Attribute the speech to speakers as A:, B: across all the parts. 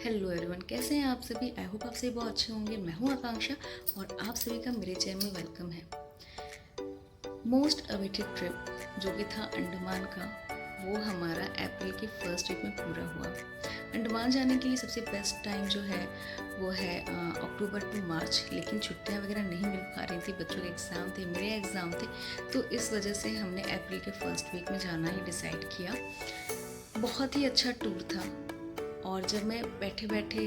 A: Hello everyone, कैसे हैं आप सभी। आई होप आप सभी बहुत अच्छे होंगे। मैं हूं आकांक्षा और आप सभी का मेरे चैनल में वेलकम है। मोस्ट अवेटेड ट्रिप जो कि था अंडमान का, वो हमारा अप्रैल के फर्स्ट वीक में पूरा हुआ। अंडमान जाने के लिए सबसे बेस्ट टाइम जो है वो है अक्टूबर टू मार्च, लेकिन छुट्टियां वगैरह नहीं मिल पा रही थी। बच्चों के एग्ज़ाम थे, मेरे एग्ज़ाम थे, तो इस वजह से हमने अप्रैल के फर्स्ट वीक में जाना ही डिसाइड किया। बहुत ही अच्छा टूर था। और जब मैं बैठे बैठे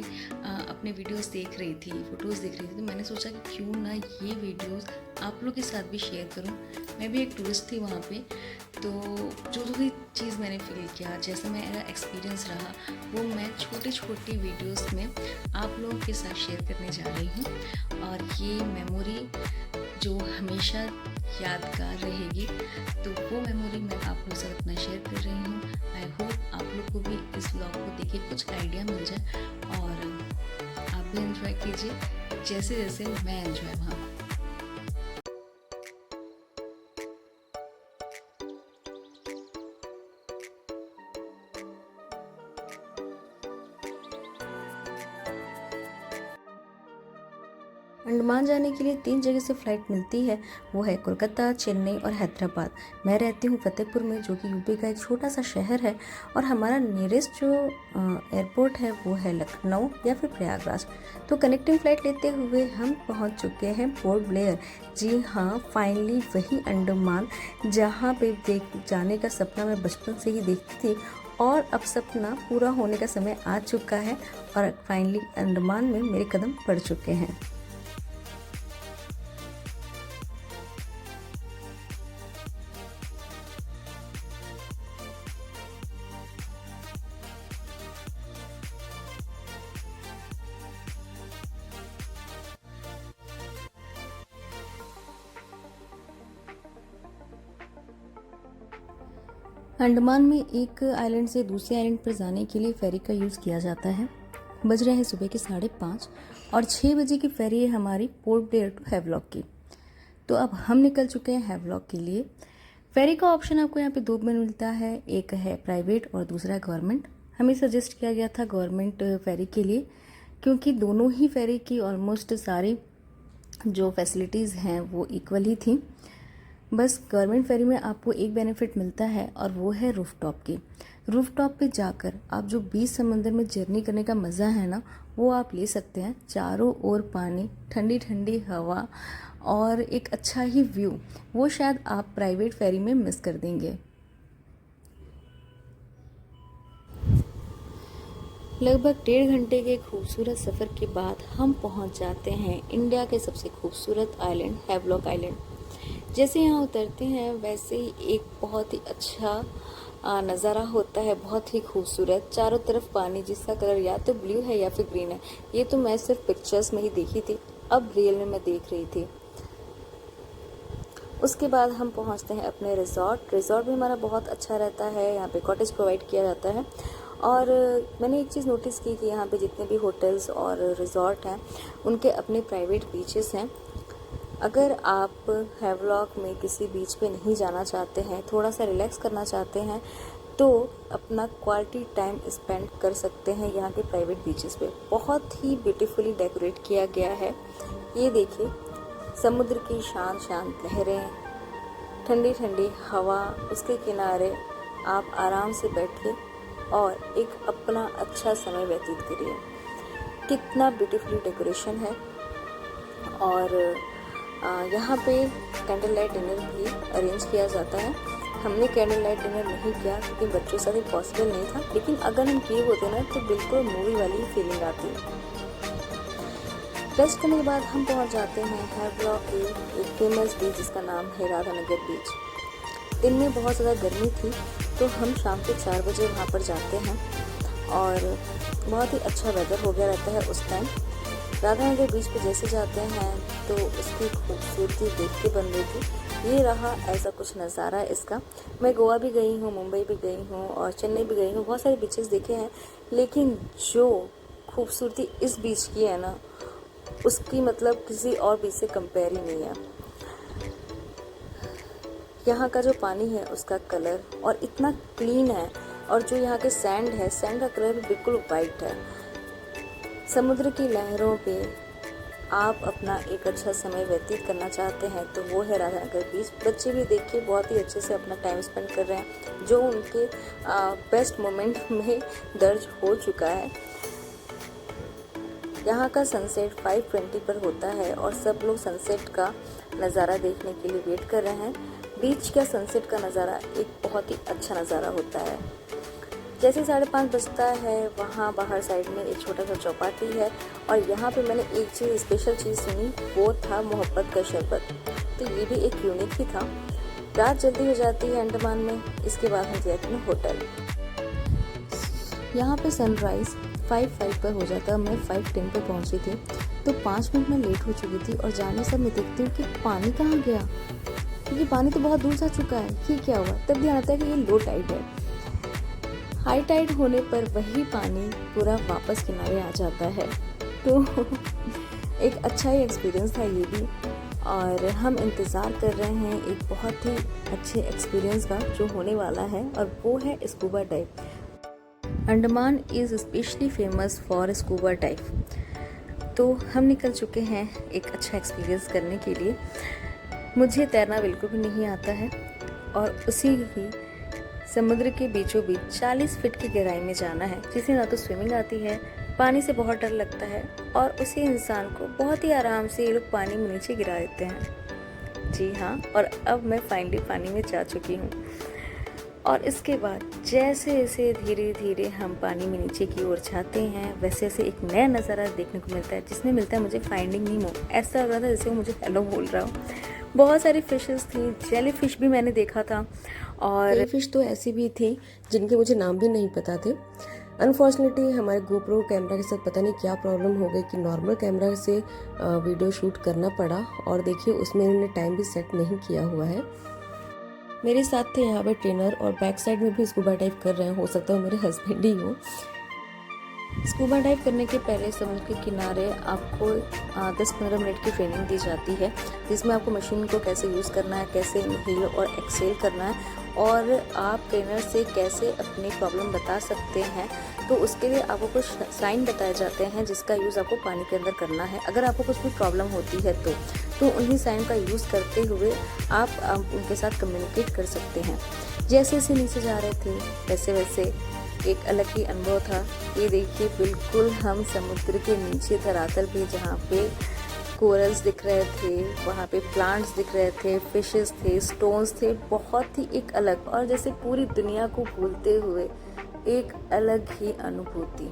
A: अपने वीडियोस देख रही थी, फ़ोटोज़ देख रही थी, तो मैंने सोचा कि क्यों ना ये वीडियोस आप लोग के साथ भी शेयर करूं। मैं भी एक टूरिस्ट थी वहाँ पे, तो जो भी चीज़ मैंने फील किया, जैसा मेरा एक्सपीरियंस रहा, वो मैं छोटे छोटे वीडियोस में आप लोगों के साथ शेयर करने जा रही हूँ। और ये मेमोरी जो हमेशा यादगार रहेगी, तो वो मेमोरी मैं आप लोगों से अपना शेयर कर रही हूँ। आई होप आप लोग को भी इस व्लॉग को देख के कुछ आइडिया मिल जाए और आप भी एंजॉय कीजिए जैसे जैसे मैं एंजॉय वहाँ। अंडमान जाने के लिए 3 जगह से फ़्लाइट मिलती है, वो है कोलकाता, चेन्नई और हैदराबाद। मैं रहती हूँ फतेहपुर में, जो कि यूपी का एक छोटा सा शहर है, और हमारा नियरेस्ट जो एयरपोर्ट है वो है लखनऊ या फिर प्रयागराज। तो कनेक्टिंग फ़्लाइट लेते हुए हम पहुँच चुके हैं पोर्ट ब्लेयर। जी हाँ, फाइनली वही अंडमान जहाँ पे देख जाने का सपना मैं बचपन से ही देखती थी, और अब सपना पूरा होने का समय आ चुका है और फाइनली अंडमान में मेरे कदम पड़ चुके हैं। अंडमान में एक आइलैंड से दूसरे आइलैंड पर जाने के लिए फेरी का यूज़ किया जाता है। बज रहे हैं सुबह के 5:30 और 6 बजे की फेरी है हमारी पोर्ट ब्लेयर टू हैवलॉक की। तो अब हम निकल चुके हैं हैवलॉक के लिए। फेरी का ऑप्शन आपको यहाँ पे 2 में मिलता है, एक है प्राइवेट और दूसरा है गवर्नमेंट। हमें सजेस्ट किया गया था गवर्नमेंट फेरी के लिए, क्योंकि दोनों ही फेरी की ऑलमोस्ट सारी जो फैसिलिटीज़ हैं वो इक्वल ही थी। बस गवर्नमेंट फेरी में आपको एक बेनिफिट मिलता है और वो है रूफटॉप की। रूफटॉप पे जाकर आप जो बीच समंदर में जर्नी करने का मज़ा है ना, वो आप ले सकते हैं। चारों ओर पानी, ठंडी ठंडी हवा और एक अच्छा ही व्यू, वो शायद आप प्राइवेट फेरी में मिस कर देंगे। लगभग 1.5 घंटे के खूबसूरत सफ़र के बाद हम पहुंच जाते हैं इंडिया के सबसे खूबसूरत आइलैंड हैवलॉक आइलैंड। जैसे यहाँ उतरते हैं वैसे ही एक बहुत ही अच्छा नज़ारा होता है, बहुत ही खूबसूरत। चारों तरफ पानी जिसका कलर या तो ब्लू है या फिर ग्रीन है। ये तो मैं सिर्फ पिक्चर्स में ही देखी थी, अब रियल में मैं देख रही थी। उसके बाद हम पहुँचते हैं अपने रिजॉर्ट भी हमारा बहुत अच्छा रहता है। यहाँ पे कॉटेज प्रोवाइड किया जाता है। और मैंने एक चीज़ नोटिस की कि यहाँ पे जितने भी होटल्स और रिजॉर्ट हैं उनके अपने प्राइवेट बीचेस हैं। अगर आप हैवलॉक में किसी बीच पे नहीं जाना चाहते हैं, थोड़ा सा रिलैक्स करना चाहते हैं, तो अपना क्वालिटी टाइम स्पेंड कर सकते हैं यहाँ के प्राइवेट बीचेस पे। बहुत ही ब्यूटीफुली डेकोरेट किया गया है। ये देखिए, समुद्र की शांत शांत लहरें, ठंडी ठंडी हवा, उसके किनारे आप आराम से बैठिए और एक अपना अच्छा समय व्यतीत करिए। कितना ब्यूटीफुली डेकोरेशन है। और यहाँ पे कैंडल लाइट डिनर भी अरेंज किया जाता है। हमने कैंडल लाइट डिनर नहीं किया क्योंकि बच्चों से पॉसिबल नहीं था, लेकिन अगर हम किए होते ना तो बिल्कुल मूवी वाली फीलिंग आती है। रेस्ट करने के बाद हम पहुँच जाते हैं हैवलॉक के एक फेमस बीच जिसका नाम है राधानगर बीच। दिन में बहुत ज़्यादा गर्मी थी, तो हम शाम के 4 बजे वहाँ पर जाते हैं और बहुत ही अच्छा वेदर हो गया रहता है उस टाइम। राधानगर बीच पे जैसे जाते हैं तो उसकी खूबसूरती देख के बन रही थी। ये रहा ऐसा कुछ नज़ारा इसका। मैं गोवा भी गई हूँ, मुंबई भी गई हूँ और चेन्नई भी गई हूँ, बहुत सारे बीचेस देखे हैं, लेकिन जो खूबसूरती इस बीच की है ना, उसकी मतलब किसी और बीच से कंपेयर ही नहीं है। यहाँ का जो पानी है उसका कलर और इतना क्लीन है, और जो यहाँ के सैंड है, सैंड का कलर बिल्कुल वाइट है।
B: समुद्र की लहरों पे आप अपना एक अच्छा समय व्यतीत करना चाहते हैं तो वो है राधानगर बीच। बच्चे भी देखिए बहुत ही अच्छे से अपना टाइम स्पेंड कर रहे हैं, जो उनके बेस्ट मोमेंट में दर्ज हो चुका है। यहाँ का सनसेट 5:20 पर होता है और सब लोग सनसेट का नज़ारा देखने के लिए वेट कर रहे हैं। बीच का सनसेट का नज़ारा एक बहुत ही अच्छा नज़ारा होता है। जैसे 5:30 बजता है, वहाँ बाहर साइड में एक छोटा सा चौपाटी है और यहाँ पे मैंने एक चीज़ स्पेशल चीज़ सुनी, वो था मोहब्बत का शरबत। तो ये भी एक यूनिक ही था। रात जल्दी हो जाती है अंडमान में, इसके बाद हम जाते हैं होटल। यहाँ पे सनराइज़ 5:05 पर हो जाता है। मैं 5:10 पर पहुँची थी, तो 5 मिनट में लेट हो चुकी थी और जाने से मैं देखती हूँ कि पानी कहाँ गया, क्योंकि पानी तो बहुत दूर जा चुका है। ये क्या हुआ? तब ध्यान आता है कि ये लो टाइड है। हाई टाइड होने पर वही पानी पूरा वापस किनारे आ जाता है। तो एक अच्छा ही एक्सपीरियंस था ये भी, और हम इंतज़ार कर रहे हैं एक बहुत ही अच्छे एक्सपीरियंस का जो होने वाला है, और वो है scuba dive. Andaman is specially famous for scuba dive. तो हम निकल चुके हैं एक अच्छा एक्सपीरियंस करने के लिए। मुझे तैरना बिल्कुल भी नहीं आता है, और उसी ही समुद्र के बीचों बीच 40 फीट की गहराई में जाना है। जिसे ना तो स्विमिंग आती है, पानी से बहुत डर लगता है, और उसी इंसान को बहुत ही आराम से ये लोग पानी में नीचे गिरा देते हैं। जी हाँ, और अब मैं फाइनली पानी में जा चुकी हूँ। और इसके बाद जैसे जैसे धीरे धीरे हम पानी में नीचे की ओर जाते हैं, वैसे वैसे एक नया नज़ारा देखने को मिलता है, जिसमें मिलता है मुझे फाइंडिंग नीमो। ऐसा लग रहा था जैसे वो मुझे हेलो बोल रहा हो। बहुत सारी फिशेस थी, जेली फिश भी मैंने देखा था, और
C: फिश तो ऐसी भी थी जिनके मुझे नाम भी नहीं पता थे। अनफॉर्चुनेटली हमारे गोप्रो कैमरा के साथ पता नहीं क्या प्रॉब्लम हो गई कि नॉर्मल कैमरा से वीडियो शूट करना पड़ा, और देखिए उसमें इन्होंने टाइम भी सेट नहीं किया हुआ है। मेरे साथ थे यहाँ पे ट्रेनर, और बैक साइड में भी स्कूबा डाइव कर रहे हैं, हो सकता है मेरे हस्बैंड ही हो। स्कूबा डाइव करने के पहले समुद्र के किनारे आपको 10-15 मिनट की ट्रेनिंग दी जाती है, जिसमें आपको मशीन को कैसे यूज़ करना है, कैसे इनहेल और एक्सहेल करना है, और आप ट्रेनर से कैसे अपनी प्रॉब्लम बता सकते हैं। तो उसके लिए आपको कुछ साइन बताए जाते हैं जिसका यूज़ आपको पानी के अंदर करना है। अगर आपको कुछ भी प्रॉब्लम होती है तो उन्हीं साइन का यूज़ करते हुए आप उनके साथ कम्युनिकेट कर सकते हैं। जैसे जैसे नीचे जा रहे थे वैसे वैसे एक अलग ही अनुभव था। ये देखिए, बिल्कुल हम समुद्र के नीचे धरातल पे, जहाँ पे कोरल्स दिख रहे थे, वहाँ पे प्लांट्स दिख रहे थे, फिशेस थे, स्टोन्स थे, बहुत ही एक अलग, और जैसे पूरी दुनिया को भूलते हुए एक अलग ही अनुभूति।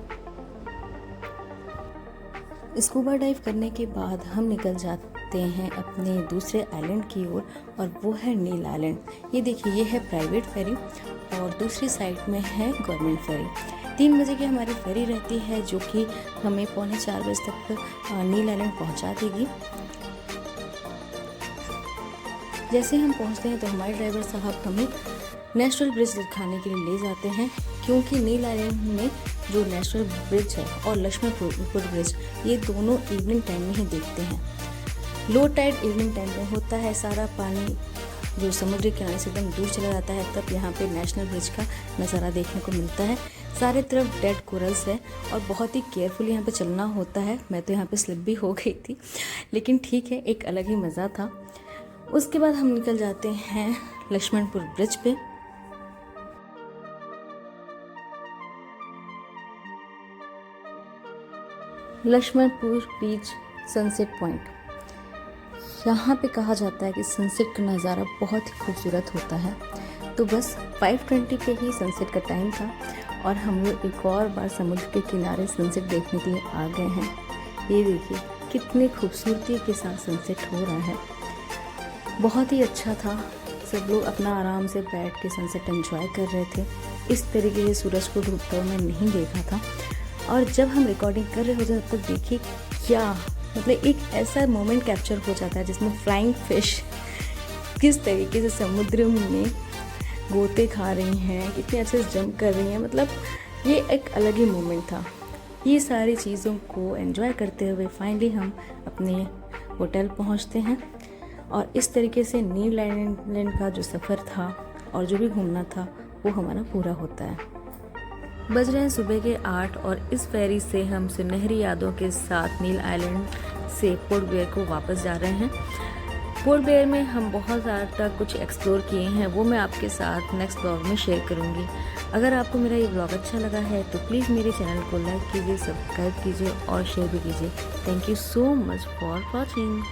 C: स्कूबा डाइव करने के बाद हम निकल जाते हैं अपने दूसरे आइलैंड की ओर, और वो है नील आइलैंड। ये देखिए, ये है प्राइवेट फेरी, और दूसरी साइड में है गवर्नमेंट फेरी। 3 बजे की हमारी फेरी रहती है, जो कि हमें 3:45 बजे तक नील आइलैंड पहुंचा देगी। जैसे हम पहुंचते हैं तो हमारे ड्राइवर साहब हमें नेशनल ब्रिज दिखाने के लिए ले जाते हैं, क्योंकि नील आइलैंड में जो नेशनल ब्रिज है और लक्ष्मणपुर ब्रिज, ये दोनों इवनिंग टाइम में ही देखते हैं। लो टाइड इवनिंग टाइम में होता है, सारा पानी जो समुद्र किनारे से एकदम दूर चला जाता है, तब यहाँ पे नेशनल ब्रिज का नज़ारा देखने को मिलता है। सारे तरफ डेड कोरल्स है, और बहुत ही केयरफुल यहाँ पे चलना होता है। मैं तो यहाँ पे स्लिप भी हो गई थी, लेकिन ठीक है, एक अलग ही मज़ा था। उसके बाद हम निकल जाते हैं लक्ष्मणपुर ब्रिज पे। लक्ष्मणपुर बीच सनसेट पॉइंट, यहाँ पे कहा जाता है कि सनसेट का नज़ारा बहुत ही खूबसूरत होता है। तो बस 5:20 पे ही सनसेट का टाइम था, और हम लोग एक और बार समुद्र के किनारे सनसेट देखने के लिए आ गए हैं। ये देखिए कितनी खूबसूरती के साथ सनसेट हो रहा है, बहुत ही अच्छा था। सब लोग अपना आराम से बैठ के सनसेट एंजॉय कर रहे थे। इस तरीके से सूरज को डूबता हुआ मैं नहीं देखा था। और जब हम रिकॉर्डिंग कर रहे होते तब देखिए क्या, मतलब एक ऐसा मोमेंट कैप्चर हो जाता है जिसमें फ्लाइंग फिश किस तरीके से समुद्र में गोते खा रही हैं, कितने अच्छे से जंप कर रही हैं, मतलब ये एक अलग ही मोमेंट था। ये सारी चीज़ों को एंजॉय करते हुए फाइनली हम अपने होटल पहुंचते हैं, और इस तरीके से नील आइलैंड का जो सफ़र था और जो भी घूमना था वो हमारा पूरा होता है।
B: बज रहे हैं सुबह के 8 और इस फेरी से हम सुनहरी यादों के साथ नील आइलैंड से पोर्ट ब्लेयर को वापस जा रहे हैं। पोर्ट ब्लेयर में हम बहुत ज़्यादा कुछ एक्सप्लोर किए हैं, वो मैं आपके साथ नेक्स्ट ब्लॉग में शेयर करूँगी। अगर आपको मेरा ये ब्लॉग अच्छा लगा है तो प्लीज़ मेरे चैनल को लाइक कीजिए, सब्सक्राइब कीजिए और शेयर भी कीजिए। Thank you so much for watching.